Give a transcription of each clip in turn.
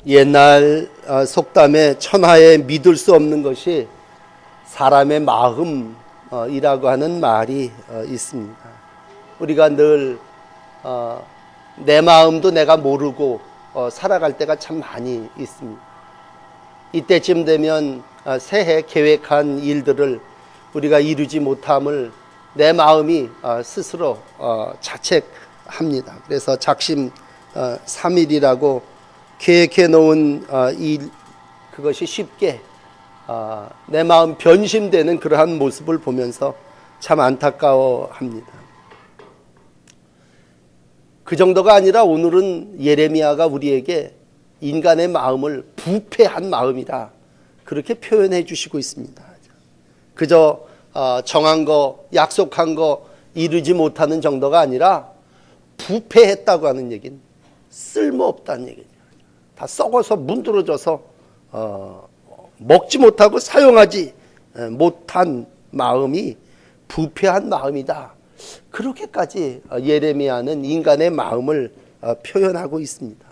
옛날 속담에 천하에 믿을 수 없는 것이 사람의 마음이라고 하는 말이 있습니다. 우리가 늘 내 마음도 내가 모르고 살아갈 때가 참 많이 있습니다. 이때쯤 되면 새해 계획한 일들을 우리가 이루지 못함을 내 마음이 스스로 자책합니다. 그래서 작심 3일이라고 계획해 놓은 일, 그것이 쉽게 내 마음 변심되는 그러한 모습을 보면서 참 안타까워합니다. 그 정도가 아니라 오늘은 예레미야가 우리에게 인간의 마음을 부패한 마음이다, 그렇게 표현해 주시고 있습니다. 그저 정한 거, 약속한 거 이루지 못하는 정도가 아니라 부패했다고 하는 얘기는 쓸모없다는 얘기죠. 다 썩어서 문드러져서 먹지 못하고 사용하지 못한 마음이 부패한 마음이다, 그렇게까지 예레미야는 인간의 마음을 표현하고 있습니다.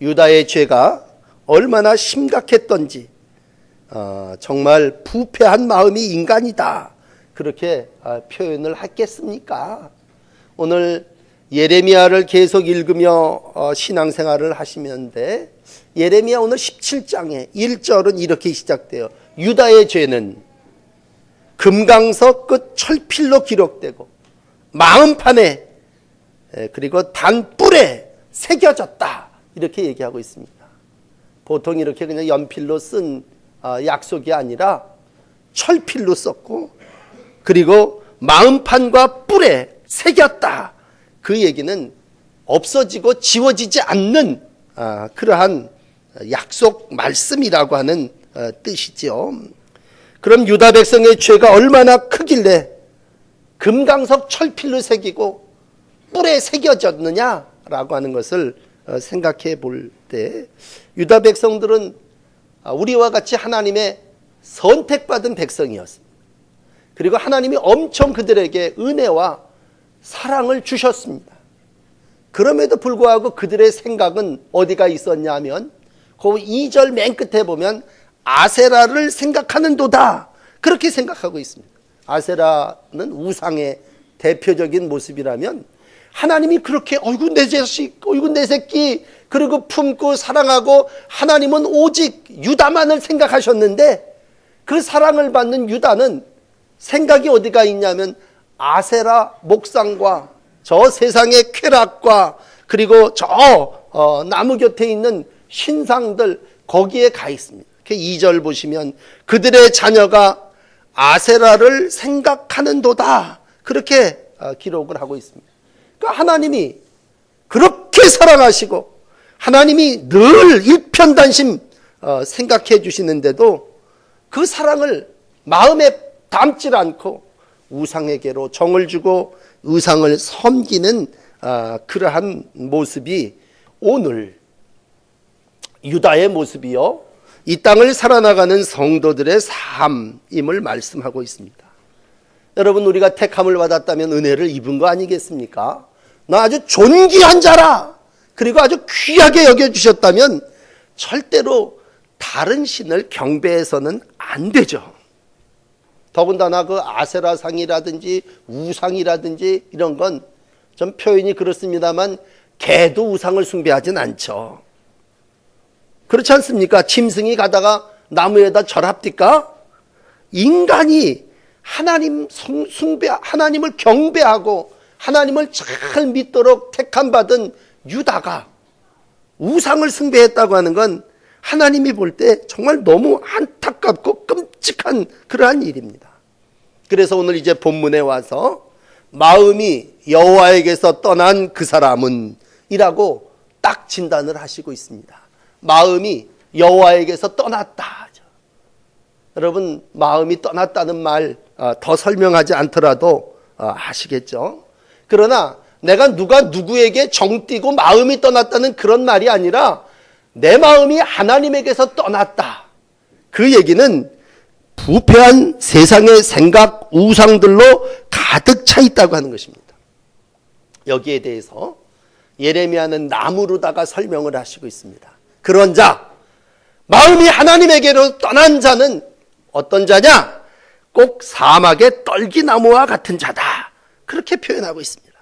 유다의 죄가 얼마나 심각했던지, 정말 부패한 마음이 인간이다, 그렇게 표현을 했겠습니까? 오늘 예레미야를 계속 읽으며 신앙생활을 하시면데, 예레미야 오늘 17장에 1절은 이렇게 시작돼요. 유다의 죄는 금강석 끝 철필로 기록되고 마음판에 그리고 단뿔에 새겨졌다, 이렇게 얘기하고 있습니다. 보통 이렇게 그냥 연필로 쓴 약속이 아니라 철필로 썼고, 그리고 마음판과 뿔에 새겼다, 그 얘기는 없어지고 지워지지 않는 그러한 약속 말씀이라고 하는 뜻이죠. 그럼 유다 백성의 죄가 얼마나 크길래 금강석 철필로 새기고 뿔에 새겨졌느냐라고 하는 것을 생각해 볼 때, 유다 백성들은 우리와 같이 하나님의 선택받은 백성이었습니다. 그리고 하나님이 엄청 그들에게 은혜와 사랑을 주셨습니다. 그럼에도 불구하고 그들의 생각은 어디가 있었냐 하면, 그 2절 맨 끝에 보면 아세라를 생각하는도다, 그렇게 생각하고 있습니다. 아세라는 우상의 대표적인 모습이라면, 하나님이 그렇게 어이구 내 자식, 어이구 내 새끼, 그리고 품고 사랑하고, 하나님은 오직 유다만을 생각하셨는데, 그 사랑을 받는 유다는 생각이 어디가 있냐면 아세라 목상과 저 세상의 쾌락과, 그리고 저 나무 곁에 있는 신상들, 거기에 가 있습니다. 2절 보시면 그들의 자녀가 아세라를 생각하는도다, 그렇게 기록을 하고 있습니다. 그러니까 하나님이 그렇게 사랑하시고 하나님이 늘 일편단심 생각해 주시는데도 그 사랑을 마음에 담질 않고 우상에게로 정을 주고 우상을 섬기는 그러한 모습이 오늘 유다의 모습이요, 이 땅을 살아나가는 성도들의 삶임을 말씀하고 있습니다. 여러분, 우리가 택함을 받았다면 은혜를 입은 거 아니겠습니까? 나 아주 존귀한 자라, 그리고 아주 귀하게 여겨주셨다면 절대로 다른 신을 경배해서는 안 되죠. 더군다나 그 아세라상이라든지 우상이라든지 이런 건 좀 표현이 그렇습니다만 개도 우상을 숭배하진 않죠. 그렇지 않습니까? 짐승이 가다가 나무에다 절합니까? 인간이 하나님을 경배하고 하나님을 잘 믿도록 택함받은 유다가 우상을 숭배했다고 하는 건 하나님이 볼 때 정말 너무 안타깝고 끔찍한 그러한 일입니다. 그래서 오늘 이제 본문에 와서 마음이 여호와에게서 떠난 그 사람은 이라고 딱 진단을 하시고 있습니다. 마음이 여호와에게서 떠났다. 여러분, 마음이 떠났다는 말 더 설명하지 않더라도 아시겠죠? 그러나 내가 누가 누구에게 정띠고 마음이 떠났다는 그런 말이 아니라 내 마음이 하나님에게서 떠났다, 그 얘기는 부패한 세상의 생각, 우상들로 가득 차 있다고 하는 것입니다. 여기에 대해서 예레미야는 나무로다가 설명을 하시고 있습니다. 그런 자, 마음이 하나님에게로 떠난 자는 어떤 자냐? 꼭 사막의 떨기나무와 같은 자다. 그렇게 표현하고 있습니다.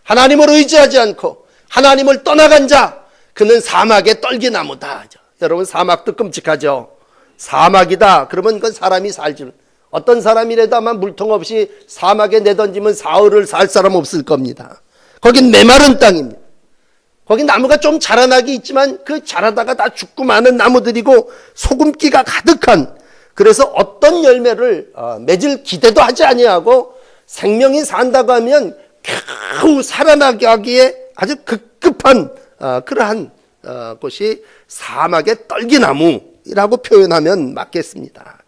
하나님을 의지하지 않고 하나님을 떠나간 자, 그는 사막의 떨기나무다. 여러분, 사막도 끔찍하죠. 사막이다 그러면 그건 사람이 살지, 어떤 사람이라도 아마 물통 없이 사막에 내던지면 사흘을 살 사람 없을 겁니다. 거긴 메마른 땅입니다. 거기 나무가 좀 자라나기 있지만 그 자라다가 다 죽고 마는 나무들이고 소금기가 가득한, 그래서 어떤 열매를 맺을 기대도 하지 아니하고 생명이 산다고 하면 겨우 살아나게 하기에 아주 급급한 그러한 곳이 사막의 떨기나무라고 표현하면 맞겠습니다.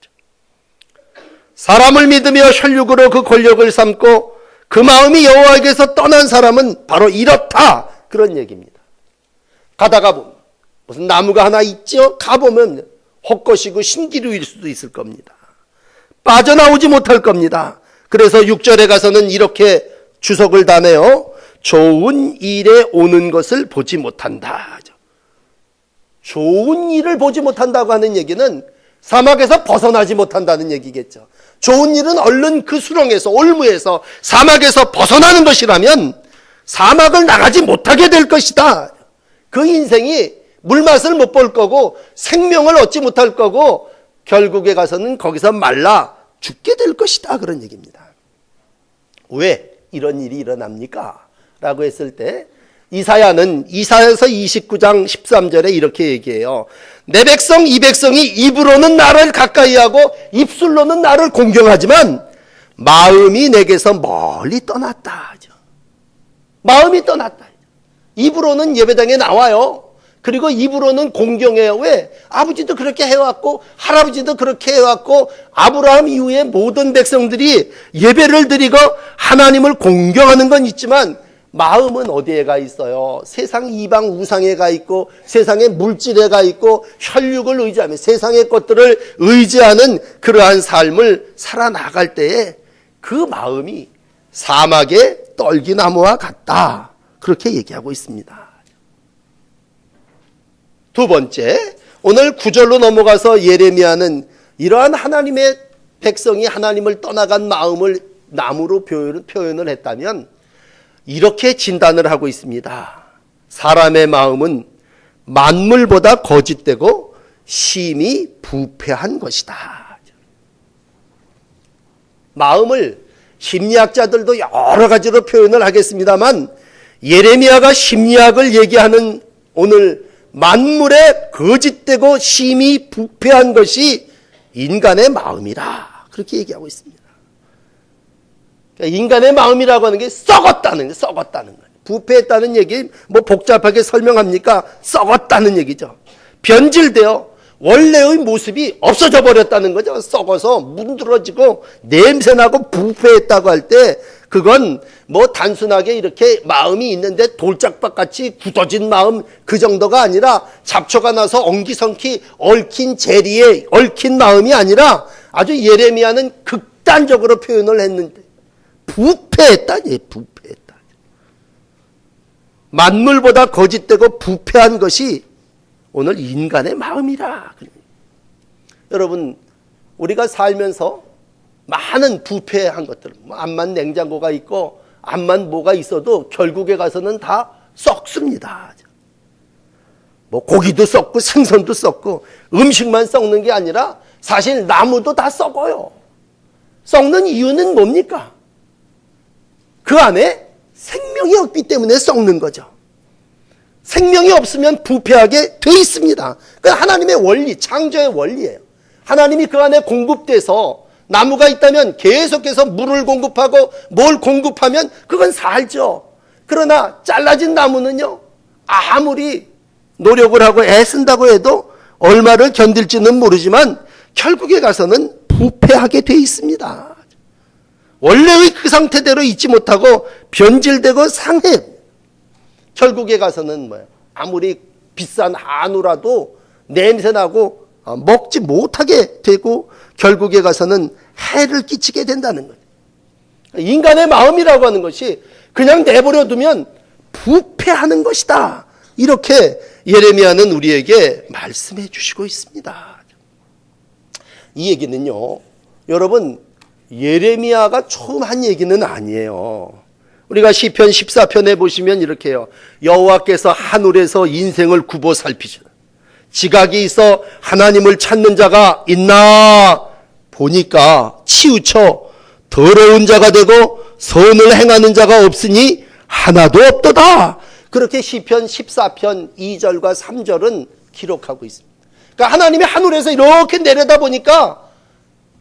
사람을 믿으며 혈육으로 그 권력을 삼고 그 마음이 여호와에게서 떠난 사람은 바로 이렇다, 그런 얘기입니다. 가다가 보면 무슨 나무가 하나 있죠? 가보면 헛것이고 신기루일 수도 있을 겁니다. 빠져나오지 못할 겁니다. 그래서 6절에 가서는 이렇게 주석을 다네요. 좋은 일에 오는 것을 보지 못한다. 좋은 일을 보지 못한다고 하는 얘기는 사막에서 벗어나지 못한다는 얘기겠죠. 좋은 일은 얼른 그 수렁에서, 올무에서, 사막에서 벗어나는 것이라면 사막을 나가지 못하게 될 것이다. 그 인생이 물맛을 못 볼 거고 생명을 얻지 못할 거고 결국에 가서는 거기서 말라 죽게 될 것이다, 그런 얘기입니다. 왜 이런 일이 일어납니까? 라고 했을 때 이사야는 이사야서 29장 13절에 이렇게 얘기해요. 내 백성 이 백성이 입으로는 나를 가까이하고 입술로는 나를 공경하지만 마음이 내게서 멀리 떠났다. 마음이 떠났다. 입으로는 예배당에 나와요. 그리고 입으로는 공경해요. 왜? 아버지도 그렇게 해왔고 할아버지도 그렇게 해왔고 아브라함 이후에 모든 백성들이 예배를 드리고 하나님을 공경하는 건 있지만 마음은 어디에 가 있어요? 세상 이방 우상에 가 있고 세상의 물질에 가 있고 혈육을 의지하며 세상의 것들을 의지하는 그러한 삶을 살아나갈 때에 그 마음이 사막의 떨기나무와 같다, 그렇게 얘기하고 있습니다. 두 번째, 오늘 9절로 넘어가서 예레미야는 이러한 하나님의 백성이 하나님을 떠나간 마음을 나무로 표현을 했다면 이렇게 진단을 하고 있습니다. 사람의 마음은 만물보다 거짓되고 심히 부패한 것이다. 마음을 심리학자들도 여러 가지로 표현을 하겠습니다만 예레미야가 심리학을 얘기하는 오늘 만물에 거짓되고 심히 부패한 것이 인간의 마음이다, 그렇게 얘기하고 있습니다. 그러니까 인간의 마음이라고 하는 게 썩었다는 거예요. 부패했다는 얘기 뭐 복잡하게 설명합니까? 썩었다는 얘기죠. 변질되어 원래의 모습이 없어져 버렸다는 거죠. 썩어서 문드러지고 냄새나고 부패했다고 할 때 그건 뭐 단순하게 이렇게 마음이 있는데 돌짝밭같이 굳어진 마음, 그 정도가 아니라 잡초가 나서 엉기성키 얽힌 재리에 얽힌 마음이 아니라 아주 예레미야는 극단적으로 표현을 했는데 부패했다. 부패했다. 만물보다 거짓되고 부패한 것이 오늘 인간의 마음이라. 여러분, 우리가 살면서 많은 부패한 것들, 암만 냉장고가 있고 암만 뭐가 있어도 결국에 가서는 다 썩습니다. 뭐 고기도 썩고 생선도 썩고 음식만 썩는 게 아니라 사실 나무도 다 썩어요. 썩는 이유는 뭡니까? 그 안에 생명이 없기 때문에 썩는 거죠. 생명이 없으면 부패하게 돼 있습니다. 그 하나님의 원리, 창조의 원리예요. 하나님이 그 안에 공급돼서 나무가 있다면 계속해서 물을 공급하고 뭘 공급하면 그건 살죠. 그러나 잘라진 나무는요, 아무리 노력을 하고 애쓴다고 해도 얼마를 견딜지는 모르지만 결국에 가서는 부패하게 돼 있습니다. 원래의 그 상태대로 있지 못하고 변질되고 상해. 결국에 가서는 뭐예요? 아무리 비싼 한우라도 냄새나고 먹지 못하게 되고 결국에 가서는 해를 끼치게 된다는 거예요. 인간의 마음이라고 하는 것이 그냥 내버려 두면 부패하는 것이다, 이렇게 예레미야는 우리에게 말씀해 주시고 있습니다. 이 얘기는요, 여러분, 예레미야가 처음 한 얘기는 아니에요. 우리가 시편 14편에 보시면 이렇게 해요. 여호와께서 하늘에서 인생을 굽어 살피시라. 지각이 있어 하나님을 찾는 자가 있나 보니까 치우쳐 더러운 자가 되고 선을 행하는 자가 없으니 하나도 없도다. 그렇게 시편 14편 2절과 3절은 기록하고 있습니다. 그러니까 하나님이 하늘에서 이렇게 내려다 보니까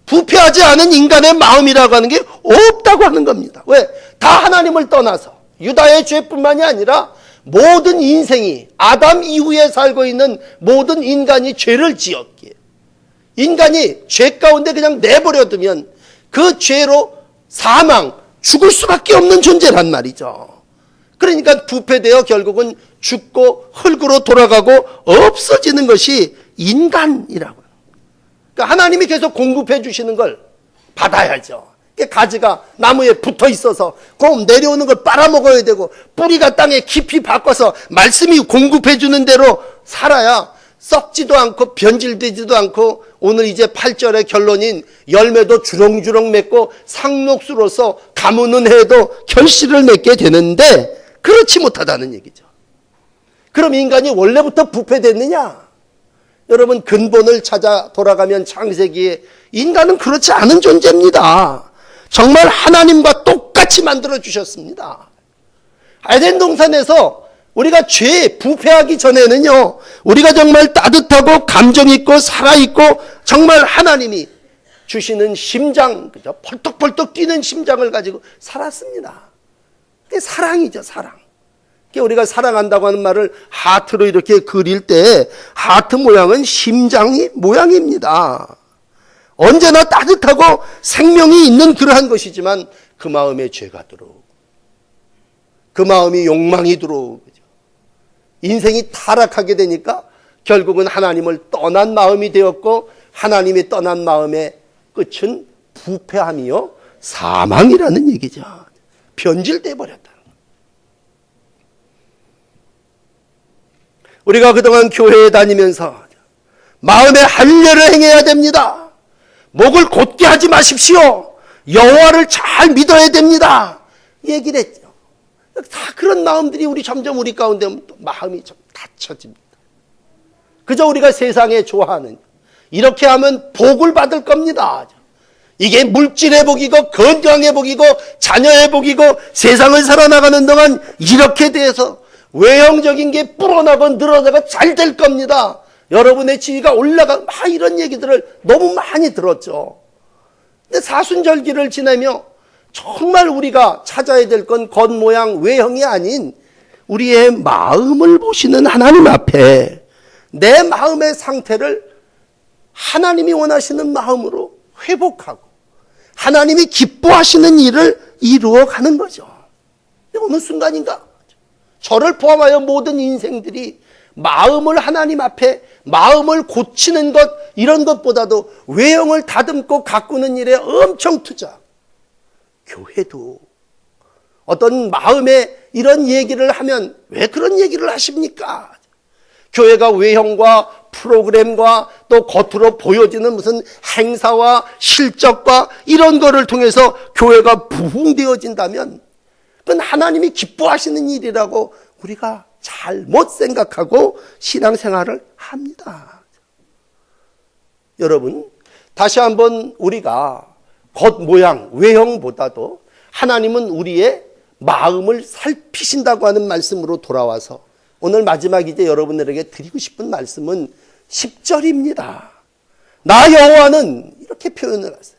부패하지 않은 인간의 마음이라고 하는 게 없다고 하는 겁니다. 왜? 다 하나님을 떠나서 유다의 죄뿐만이 아니라 모든 인생이 아담 이후에 살고 있는 모든 인간이 죄를 지었기에 인간이 죄 가운데 그냥 내버려두면 그 죄로 사망, 죽을 수밖에 없는 존재란 말이죠. 그러니까 부패되어 결국은 죽고 흙으로 돌아가고 없어지는 것이 인간이라고요. 그러니까 하나님이 계속 공급해 주시는 걸 받아야죠. 가지가 나무에 붙어 있어서 곰 내려오는 걸 빨아먹어야 되고 뿌리가 땅에 깊이 박아서 말씀이 공급해 주는 대로 살아야 썩지도 않고 변질되지도 않고 오늘 이제 8절의 결론인 열매도 주렁주렁 맺고 상록수로서 가무는 해도 결실을 맺게 되는데 그렇지 못하다는 얘기죠. 그럼 인간이 원래부터 부패됐느냐? 여러분, 근본을 찾아 돌아가면 창세기에 인간은 그렇지 않은 존재입니다. 정말 하나님과 똑같이 만들어 주셨습니다. 에덴 동산에서 우리가 죄 부패하기 전에는요, 우리가 정말 따뜻하고 감정 있고 살아 있고 정말 하나님이 주시는 심장, 그죠? 펄떡펄떡 뛰는 심장을 가지고 살았습니다. 그게 사랑이죠, 사랑. 우리가 사랑한다고 하는 말을 하트로 이렇게 그릴 때 하트 모양은 심장이 모양입니다. 언제나 따뜻하고 생명이 있는 그러한 것이지만 그 마음에 죄가 들어오고 그 마음이 욕망이 들어오고 인생이 타락하게 되니까 결국은 하나님을 떠난 마음이 되었고 하나님이 떠난 마음의 끝은 부패함이요 사망이라는 얘기죠. 변질돼 버렸다. 우리가 그동안 교회에 다니면서 마음의 할례를 행해야 됩니다. 목을 곧게 하지 마십시오. 여호와를 잘 믿어야 됩니다. 얘기를 했죠. 다 그런 마음들이 점점 우리 가운데 마음이 좀 닫혀집니다. 그저 우리가 세상에 좋아하는 이렇게 하면 복을 받을 겁니다. 이게 물질의 복이고 건강의 복이고 자녀의 복이고 세상을 살아나가는 동안 이렇게 돼서 외형적인 게 불어나고 늘어나고 잘 될 겁니다. 여러분의 지위가 올라가 이런 얘기들을 너무 많이 들었죠. 근데 사순절기를 지내며 정말 우리가 찾아야 될 건 겉모양 외형이 아닌 우리의 마음을 보시는 하나님 앞에 내 마음의 상태를 하나님이 원하시는 마음으로 회복하고 하나님이 기뻐하시는 일을 이루어가는 거죠. 어느 순간인가 저를 포함하여 모든 인생들이 마음을 하나님 앞에 마음을 고치는 것 이런 것보다도 외형을 다듬고 가꾸는 일에 엄청 투자. 교회도 어떤 마음에 이런 얘기를 하면 왜 그런 얘기를 하십니까? 교회가 외형과 프로그램과 또 겉으로 보여지는 무슨 행사와 실적과 이런 거를 통해서 교회가 부흥되어진다면 그건 하나님이 기뻐하시는 일이라고 우리가 잘못 생각하고 신앙생활을 합니다. 여러분, 다시 한번 우리가 겉모양, 외형보다도 하나님은 우리의 마음을 살피신다고 하는 말씀으로 돌아와서 오늘 마지막 이제 여러분들에게 드리고 싶은 말씀은 10절입니다. 나 여호와는 이렇게 표현을 하세요.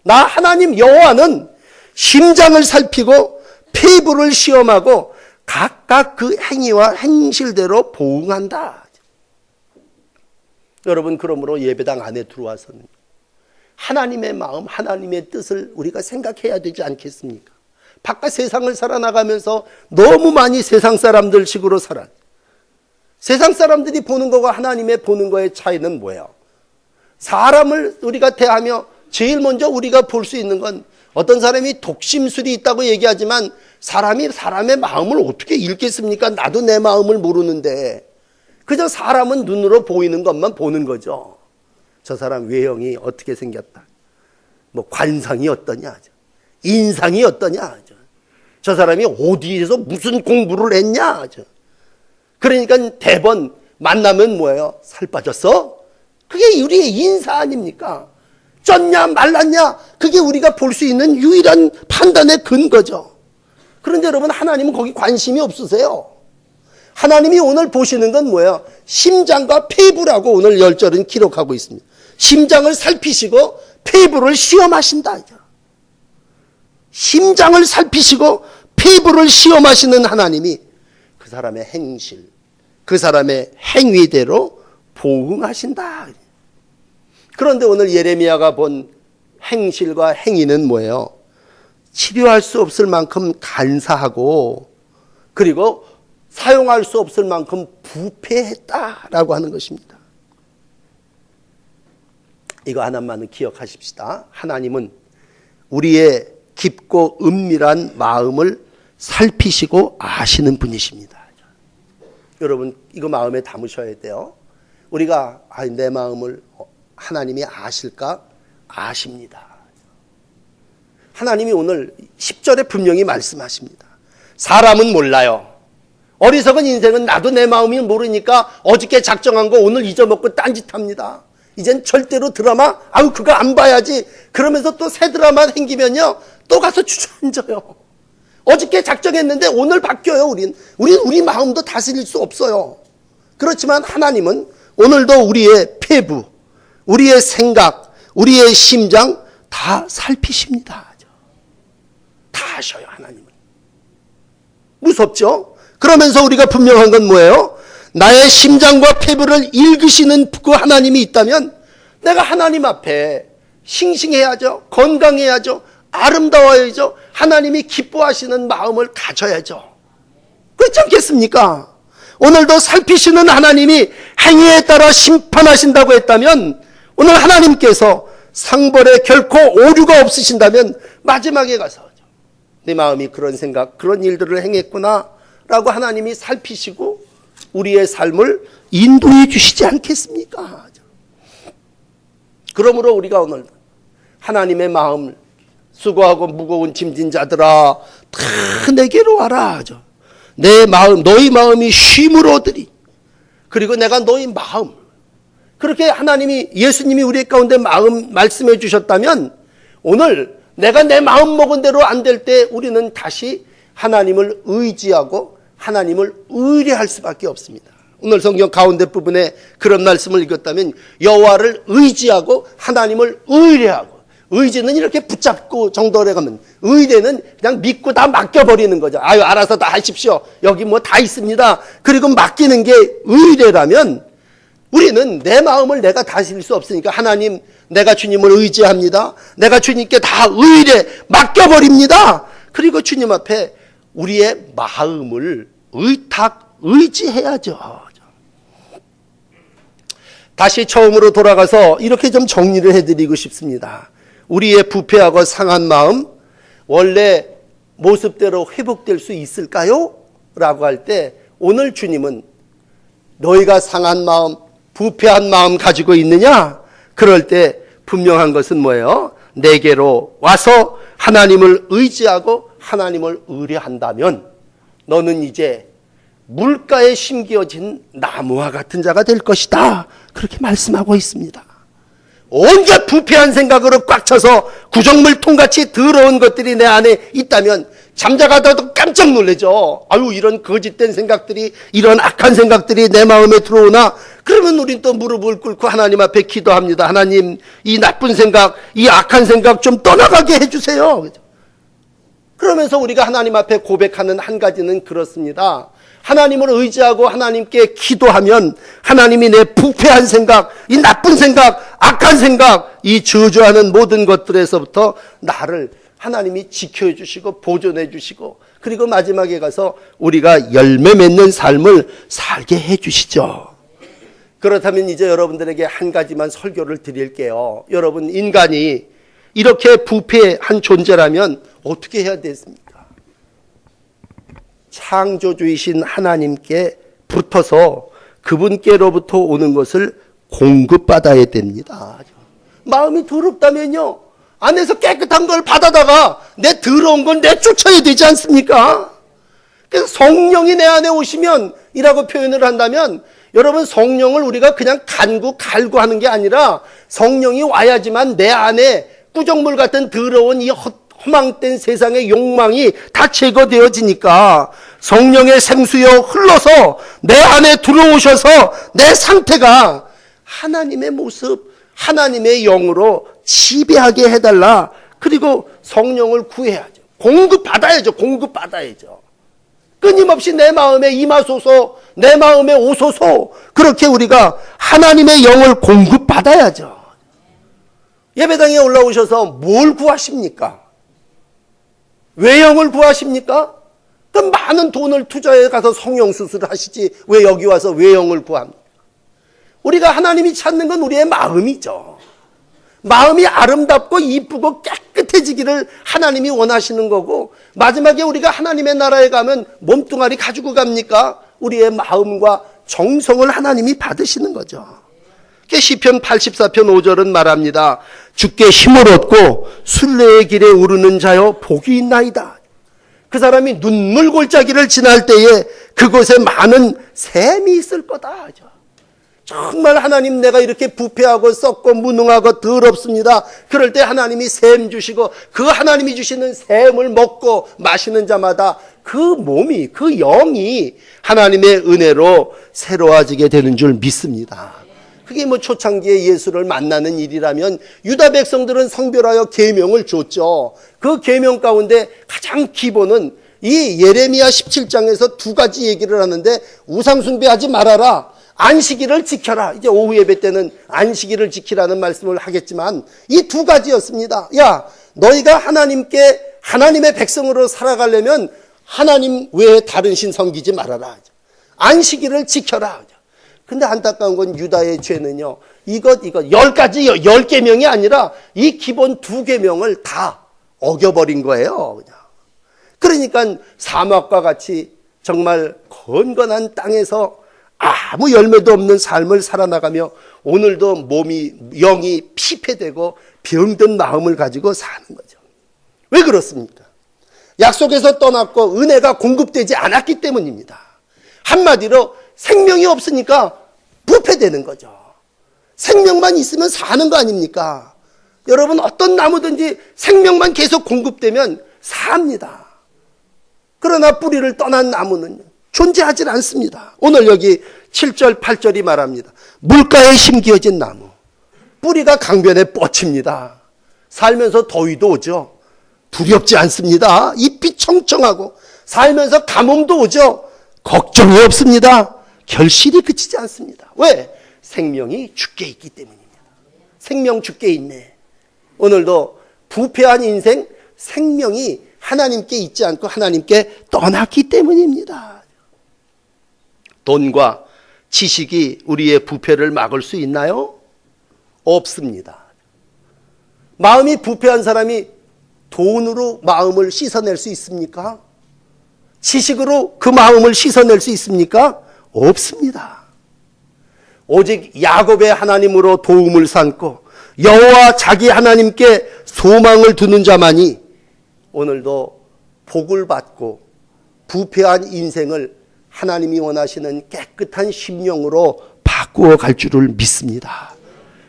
나 하나님 여호와는 심장을 살피고 피부를 시험하고 각각 그 행위와 행실대로 보응한다. 여러분, 그러므로 예배당 안에 들어와서는 하나님의 마음, 하나님의 뜻을 우리가 생각해야 되지 않겠습니까? 바깥 세상을 살아나가면서 너무 많이 세상 사람들 식으로 살아요. 세상 사람들이 보는 거와 하나님의 보는 거의 차이는 뭐예요? 사람을 우리가 대하며 제일 먼저 우리가 볼 수 있는 건 어떤 사람이 독심술이 있다고 얘기하지만 사람이 사람의 마음을 어떻게 읽겠습니까? 나도 내 마음을 모르는데. 그저 사람은 눈으로 보이는 것만 보는 거죠. 저 사람 외형이 어떻게 생겼다, 뭐 관상이 어떠냐, 인상이 어떠냐, 저 사람이 어디에서 무슨 공부를 했냐. 그러니까 대번 만나면 뭐예요? 살 빠졌어? 그게 우리의 인사 아닙니까? 쪘냐 말랐냐, 그게 우리가 볼 수 있는 유일한 판단의 근거죠. 그런데 여러분, 하나님은 거기 관심이 없으세요. 하나님이 오늘 보시는 건 뭐예요? 심장과 폐부라고 오늘 10절은 기록하고 있습니다. 심장을 살피시고 폐부를 시험하신다. 심장을 살피시고 폐부를 시험하시는 하나님이 그 사람의 행실, 그 사람의 행위대로 보응하신다. 그런데 오늘 예레미야가 본 행실과 행위는 뭐예요? 치료할 수 없을 만큼 간사하고, 그리고 사용할 수 없을 만큼 부패했다라고 하는 것입니다. 이거 하나만은 기억하십시다. 하나님은 우리의 깊고 은밀한 마음을 살피시고 아시는 분이십니다. 여러분, 이거 마음에 담으셔야 돼요. 우리가 내 마음을 하나님이 아실까? 아십니다. 하나님이 오늘 10절에 분명히 말씀하십니다. 사람은 몰라요. 어리석은 인생은 나도 내 마음이 모르니까 어저께 작정한 거 오늘 잊어먹고 딴짓합니다. 이젠 절대로 드라마 그거 안 봐야지 그러면서 또 새 드라마 생기면요 또 가서 주저앉아요. 어저께 작정했는데 오늘 바뀌어요. 우리 마음도 다스릴 수 없어요. 그렇지만 하나님은 오늘도 우리의 폐부, 우리의 생각, 우리의 심장 다 살피십니다. 다 아셔요. 하나님은. 무섭죠? 그러면서 우리가 분명한 건 뭐예요? 나의 심장과 폐부를 읽으시는 그 하나님이 있다면 내가 하나님 앞에 싱싱해야죠. 건강해야죠. 아름다워야죠. 하나님이 기뻐하시는 마음을 가져야죠. 그렇지 않겠습니까? 오늘도 살피시는 하나님이 행위에 따라 심판하신다고 했다면 오늘 하나님께서 상벌에 결코 오류가 없으신다면 마지막에 가서 내 마음이 그런 생각, 그런 일들을 행했구나 라고 하나님이 살피시고 우리의 삶을 인도해 주시지 않겠습니까? 그러므로 우리가 오늘 하나님의 마음을 수고하고 무거운 짐진 자들아 다 내게로 와라. 내 마음, 너희 마음이 쉼을 얻으리. 그리고 내가 너희 마음, 그렇게 하나님이, 예수님이 우리 가운데 마음 말씀해 주셨다면 오늘 내가 내 마음 먹은 대로 안 될 때 우리는 다시 하나님을 의지하고 하나님을 의뢰할 수밖에 없습니다. 오늘 성경 가운데 부분에 그런 말씀을 읽었다면 여호와를 의지하고 하나님을 의뢰하고, 의지는 이렇게 붙잡고 정도로 가면 의뢰는 그냥 믿고 다 맡겨버리는 거죠. 알아서 다 하십시오. 여기 뭐 다 있습니다. 그리고 맡기는 게 의뢰라면 우리는 내 마음을 내가 다스릴 수 없으니까 하나님, 내가 주님을 의지합니다. 내가 주님께 다 의뢰 맡겨버립니다. 그리고 주님 앞에 우리의 마음을 의지해야죠. 다시 처음으로 돌아가서 이렇게 좀 정리를 해드리고 싶습니다. 우리의 부패하고 상한 마음, 원래 모습대로 회복될 수 있을까요? 라고 할 때 오늘 주님은 너희가 상한 마음, 부패한 마음 가지고 있느냐? 그럴 때 분명한 것은 뭐예요? 내게로 와서 하나님을 의지하고 하나님을 의뢰한다면 너는 이제 물가에 심겨진 나무와 같은 자가 될 것이다. 그렇게 말씀하고 있습니다. 온갖 부패한 생각으로 꽉 차서 구정물통같이 더러운 것들이 내 안에 있다면 잠자가다도 깜짝 놀라죠. 이런 거짓된 생각들이, 이런 악한 생각들이 내 마음에 들어오나? 그러면 우린 또 무릎을 꿇고 하나님 앞에 기도합니다. 하나님, 이 나쁜 생각, 이 악한 생각 좀 떠나가게 해주세요. 그러면서 우리가 하나님 앞에 고백하는 한 가지는 그렇습니다. 하나님을 의지하고 하나님께 기도하면 하나님이 내 부패한 생각, 이 나쁜 생각, 악한 생각, 이 저주하는 모든 것들에서부터 나를 하나님이 지켜해 주시고 보존해 주시고, 그리고 마지막에 가서 우리가 열매 맺는 삶을 살게 해 주시죠. 그렇다면 이제 여러분들에게 한 가지만 설교를 드릴게요. 여러분, 인간이 이렇게 부패한 존재라면 어떻게 해야 됐습니까? 창조주이신 하나님께 붙어서 그분께로부터 오는 것을 공급받아야 됩니다. 마음이 더럽다면요, 안에서 깨끗한 걸 받아다가 내 더러운 걸 내쫓아야 되지 않습니까? 그래서 성령이 내 안에 오시면 이라고 표현을 한다면, 여러분, 성령을 우리가 그냥 갈고 하는 게 아니라 성령이 와야지만 내 안에 꾸정물 같은 더러운 이 허망된 세상의 욕망이 다 제거되어지니까, 성령의 생수여 흘러서 내 안에 들어오셔서 내 상태가 하나님의 모습, 하나님의 영으로 지배하게 해달라. 그리고 성령을 구해야죠. 공급받아야죠. 끊임없이 내 마음에 임하소서, 내 마음에 오소서. 그렇게 우리가 하나님의 영을 공급받아야죠. 예배당에 올라오셔서 뭘 구하십니까? 왜 영을 구하십니까? 그 많은 돈을 투자해 가서 성령 수술을 하시지 왜 여기 와서 왜 영을 구합니까? 우리가 하나님이 찾는 건 우리의 마음이죠. 마음이 아름답고 이쁘고 깨끗해지기를 하나님이 원하시는 거고, 마지막에 우리가 하나님의 나라에 가면 몸뚱아리 가지고 갑니까? 우리의 마음과 정성을 하나님이 받으시는 거죠. 시편 84편 5절은 말합니다. 주께 힘을 얻고 순례의 길에 오르는 자여 복이 있나이다. 그 사람이 눈물 골짜기를 지날 때에 그곳에 많은 샘이 있을 거다. 정말 하나님, 내가 이렇게 부패하고 썩고 무능하고 더럽습니다. 그럴 때 하나님이 샘 주시고, 그 하나님이 주시는 샘을 먹고 마시는 자마다 그 몸이, 그 영이 하나님의 은혜로 새로워지게 되는 줄 믿습니다. 그게 초창기에 예수를 만나는 일이라면 유다 백성들은 성별하여 계명을 줬죠. 그 계명 가운데 가장 기본은 이 예레미야 17장에서 두 가지 얘기를 하는데, 우상 숭배하지 말아라, 안식일을 지켜라. 이제 오후 예배 때는 안식일을 지키라는 말씀을 하겠지만 이 두 가지였습니다. 야, 너희가 하나님의 백성으로 살아가려면 하나님 외에 다른 신 섬기지 말아라. 안식일을 지켜라. 근데 안타까운 건 유다의 죄는요, 이것 10가지 10계명이 아니라 이 기본 2계명을 다 어겨버린 거예요. 그러니까 사막과 같이 정말 건건한 땅에서 아무 열매도 없는 삶을 살아나가며 오늘도 영이 피폐되고 병든 마음을 가지고 사는 거죠. 왜 그렇습니까? 약속에서 떠났고 은혜가 공급되지 않았기 때문입니다. 한마디로 생명이 없으니까 부패되는 거죠. 생명만 있으면 사는 거 아닙니까? 여러분, 어떤 나무든지 생명만 계속 공급되면 삽니다. 그러나 뿌리를 떠난 나무는 존재하지 않습니다. 오늘 여기 7절 8절이 말합니다. 물가에 심겨진 나무, 뿌리가 강변에 뻗칩니다. 살면서 더위도 오죠. 두렵지 않습니다. 잎이 청청하고 살면서 가뭄도 오죠. 걱정이 없습니다. 결실이 그치지 않습니다. 왜? 생명이 죽게 있기 때문입니다. 생명 죽게 있네. 오늘도 부패한 인생, 생명이 하나님께 있지 않고 하나님께 떠났기 때문입니다. 돈과 지식이 우리의 부패를 막을 수 있나요? 없습니다. 마음이 부패한 사람이 돈으로 마음을 씻어낼 수 있습니까? 지식으로 그 마음을 씻어낼 수 있습니까? 없습니다. 오직 야곱의 하나님으로 도움을 삼고 여호와 자기 하나님께 소망을 두는 자만이 오늘도 복을 받고 부패한 인생을 하나님이 원하시는 깨끗한 심령으로 바꾸어 갈 줄을 믿습니다.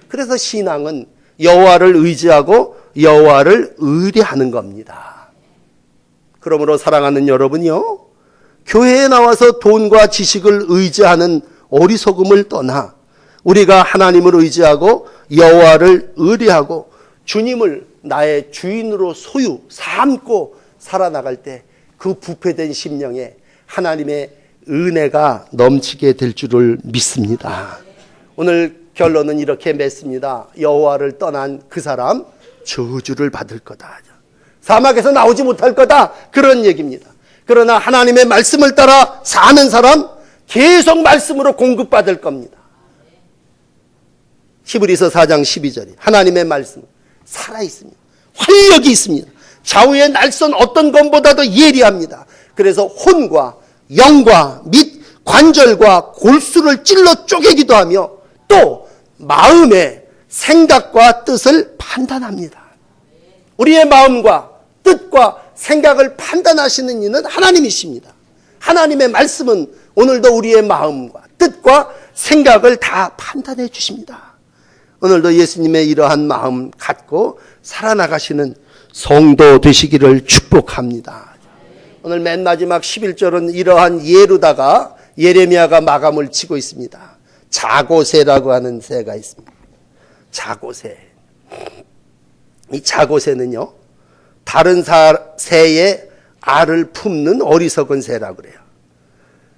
그래서 신앙은 여호와를 의지하고 여호와를 의뢰하는 겁니다. 그러므로 사랑하는 여러분이요, 교회에 나와서 돈과 지식을 의지하는 어리석음을 떠나 우리가 하나님을 의지하고 여호와를 의뢰하고 주님을 나의 주인으로 소유 삼고 살아나갈 때 그 부패된 심령에 하나님의 은혜가 넘치게 될 줄을 믿습니다. 오늘 결론은 이렇게 맺습니다. 여호와를 떠난 그 사람 저주를 받을 거다. 사막에서 나오지 못할 거다. 그런 얘기입니다. 그러나 하나님의 말씀을 따라 사는 사람 계속 말씀으로 공급받을 겁니다. 히브리서 4장 12절이 하나님의 말씀 살아있습니다. 활력이 있습니다. 좌우의 날선 어떤 것보다도 예리합니다. 그래서 혼과 영과 및 관절과 골수를 찔러 쪼개기도 하며 또 마음의 생각과 뜻을 판단합니다. 우리의 마음과 뜻과 생각을 판단하시는 이는 하나님이십니다. 하나님의 말씀은 오늘도 우리의 마음과 뜻과 생각을 다 판단해 주십니다. 오늘도 예수님의 이러한 마음 갖고 살아나가시는 성도 되시기를 축복합니다. 오늘 맨 마지막 11절은 이러한 예로다가 예레미야가 마감을 치고 있습니다. 자고새라고 하는 새가 있습니다. 자고새. 이 자고새는요, 다른 새의 알을 품는 어리석은 새라고 그래요.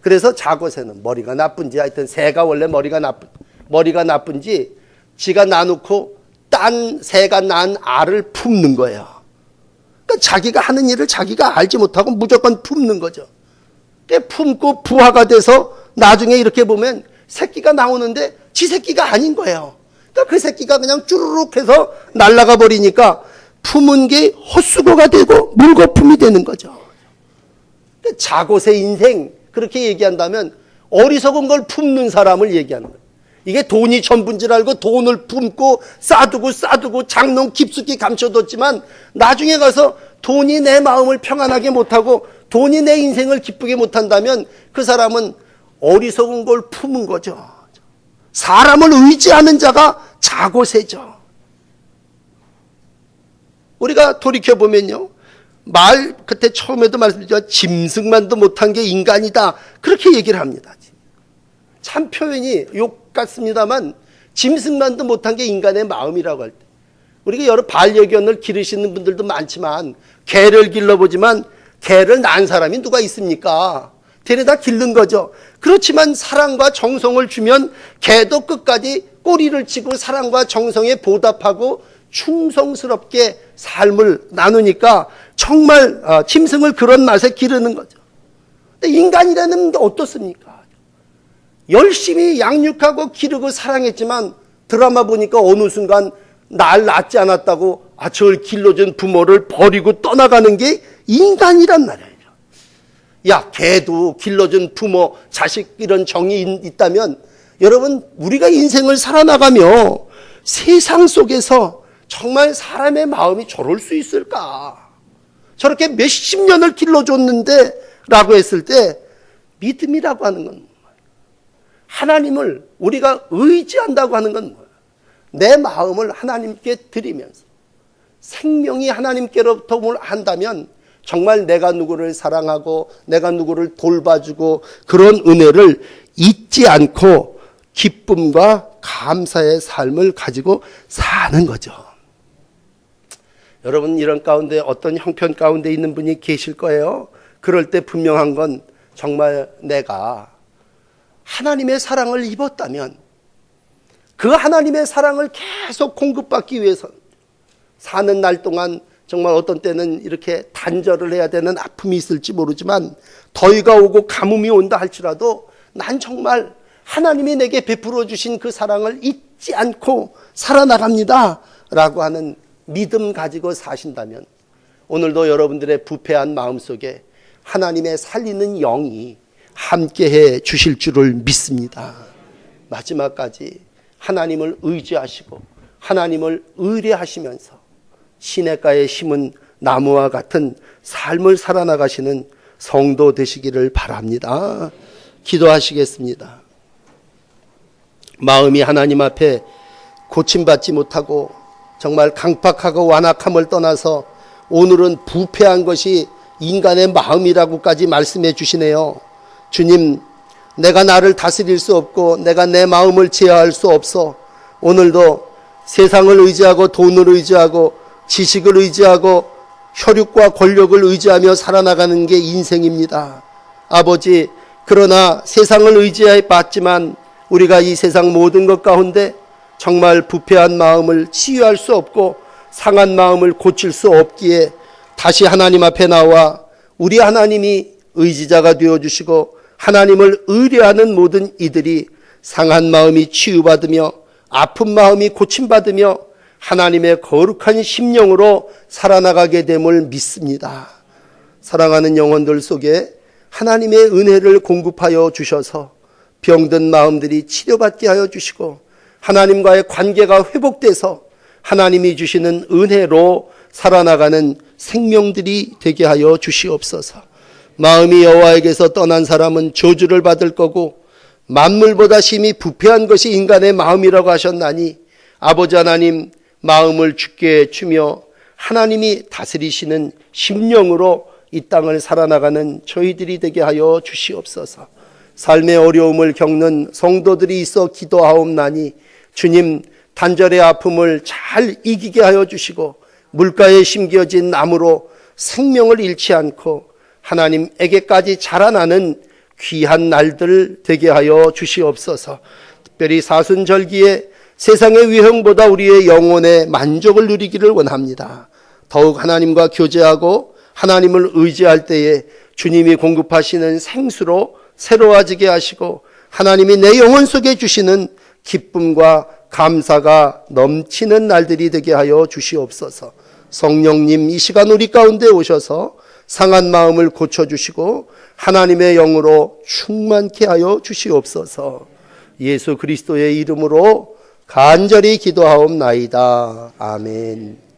그래서 자고새는 머리가 나쁜지, 하여튼 새가 원래 머리가 나쁜지 지가 낳아놓고 딴 새가 낳은 알을 품는 거예요. 그러니까 자기가 하는 일을 자기가 알지 못하고 무조건 품는 거죠. 품고 부화가 돼서 나중에 이렇게 보면 새끼가 나오는데 지 새끼가 아닌 거예요. 그러니까 그 새끼가 그냥 쭈르륵 해서 날아가 버리니까 품은 게 헛수고가 되고 물거품이 되는 거죠. 자고새 인생 그렇게 얘기한다면 어리석은 걸 품는 사람을 얘기하는 거예요. 이게 돈이 전부인 줄 알고 돈을 품고 싸두고 장롱 깊숙이 감춰뒀지만 나중에 가서 돈이 내 마음을 평안하게 못하고 돈이 내 인생을 기쁘게 못한다면 그 사람은 어리석은 걸 품은 거죠. 사람을 의지하는 자가 자고새죠. 우리가 돌이켜보면요, 그때 처음에도 말씀드렸지만 짐승만도 못한 게 인간이다, 그렇게 얘기를 합니다. 참 표현이 욕 같습니다만 짐승만도 못한 게 인간의 마음이라고 할 때, 우리가 여러 반려견을 기르시는 분들도 많지만 개를 길러보지만 개를 낳은 사람이 누가 있습니까? 데려다 기른 거죠. 그렇지만 사랑과 정성을 주면 개도 끝까지 꼬리를 치고 사랑과 정성에 보답하고 충성스럽게 삶을 나누니까 정말 짐승을 그런 맛에 기르는 거죠. 근데 인간이라는 게 어떻습니까? 열심히 양육하고 기르고 사랑했지만 드라마 보니까 어느 순간 날 낳지 않았다고 저를 길러준 부모를 버리고 떠나가는 게 인간이란 말이에요. 야, 개도 길러준 부모, 자식 이런 정이 있다면 여러분, 우리가 인생을 살아나가며 세상 속에서 정말 사람의 마음이 저럴 수 있을까? 저렇게 몇십 년을 길러줬는데 라고 했을 때 믿음이라고 하는 건 하나님을 우리가 의지한다고 하는 건 뭐예요? 내 마음을 하나님께 드리면서 생명이 하나님께로부터 뭘 한다면 정말 내가 누구를 사랑하고 내가 누구를 돌봐주고 그런 은혜를 잊지 않고 기쁨과 감사의 삶을 가지고 사는 거죠. 여러분, 이런 가운데 어떤 형편 가운데 있는 분이 계실 거예요. 그럴 때 분명한 건 정말 내가 하나님의 사랑을 입었다면 그 하나님의 사랑을 계속 공급받기 위해서 사는 날 동안 정말 어떤 때는 이렇게 단절을 해야 되는 아픔이 있을지 모르지만 더위가 오고 가뭄이 온다 할지라도 난 정말 하나님이 내게 베풀어 주신 그 사랑을 잊지 않고 살아나갑니다 라고 하는 믿음 가지고 사신다면 오늘도 여러분들의 부패한 마음속에 하나님의 살리는 영이 함께해 주실 줄을 믿습니다. 마지막까지 하나님을 의지하시고 하나님을 의뢰하시면서 시냇가에 심은 나무와 같은 삶을 살아나가시는 성도 되시기를 바랍니다. 기도하시겠습니다. 마음이 하나님 앞에 고침받지 못하고 정말 강팍하고 완악함을 떠나서 오늘은 부패한 것이 인간의 마음이라고까지 말씀해 주시네요. 주님, 내가 나를 다스릴 수 없고 내가 내 마음을 제어할 수 없어 오늘도 세상을 의지하고 돈을 의지하고 지식을 의지하고 혈육과 권력을 의지하며 살아나가는 게 인생입니다. 아버지, 그러나 세상을 의지해 봤지만 우리가 이 세상 모든 것 가운데 정말 부패한 마음을 치유할 수 없고 상한 마음을 고칠 수 없기에 다시 하나님 앞에 나와 우리 하나님이 의지자가 되어주시고 하나님을 의뢰하는 모든 이들이 상한 마음이 치유받으며 아픈 마음이 고침받으며 하나님의 거룩한 심령으로 살아나가게 됨을 믿습니다. 사랑하는 영혼들 속에 하나님의 은혜를 공급하여 주셔서 병든 마음들이 치료받게 하여 주시고 하나님과의 관계가 회복돼서 하나님이 주시는 은혜로 살아나가는 생명들이 되게 하여 주시옵소서. 마음이 여호와에게서 떠난 사람은 저주를 받을 거고 만물보다 심히 부패한 것이 인간의 마음이라고 하셨나니 아버지 하나님, 마음을 주께 주며 하나님이 다스리시는 심령으로 이 땅을 살아나가는 저희들이 되게 하여 주시옵소서. 삶의 어려움을 겪는 성도들이 있어 기도하옵나니 주님, 단절의 아픔을 잘 이기게 하여 주시고 물가에 심겨진 나무로 생명을 잃지 않고 하나님에게까지 자라나는 귀한 날들 되게 하여 주시옵소서. 특별히 사순절기에 세상의 위형보다 우리의 영혼의 만족을 누리기를 원합니다. 더욱 하나님과 교제하고 하나님을 의지할 때에 주님이 공급하시는 생수로 새로워지게 하시고 하나님이 내 영혼 속에 주시는 기쁨과 감사가 넘치는 날들이 되게 하여 주시옵소서. 성령님, 이 시간 우리 가운데 오셔서 상한 마음을 고쳐주시고 하나님의 영으로 충만케 하여 주시옵소서. 예수 그리스도의 이름으로 간절히 기도하옵나이다. 아멘.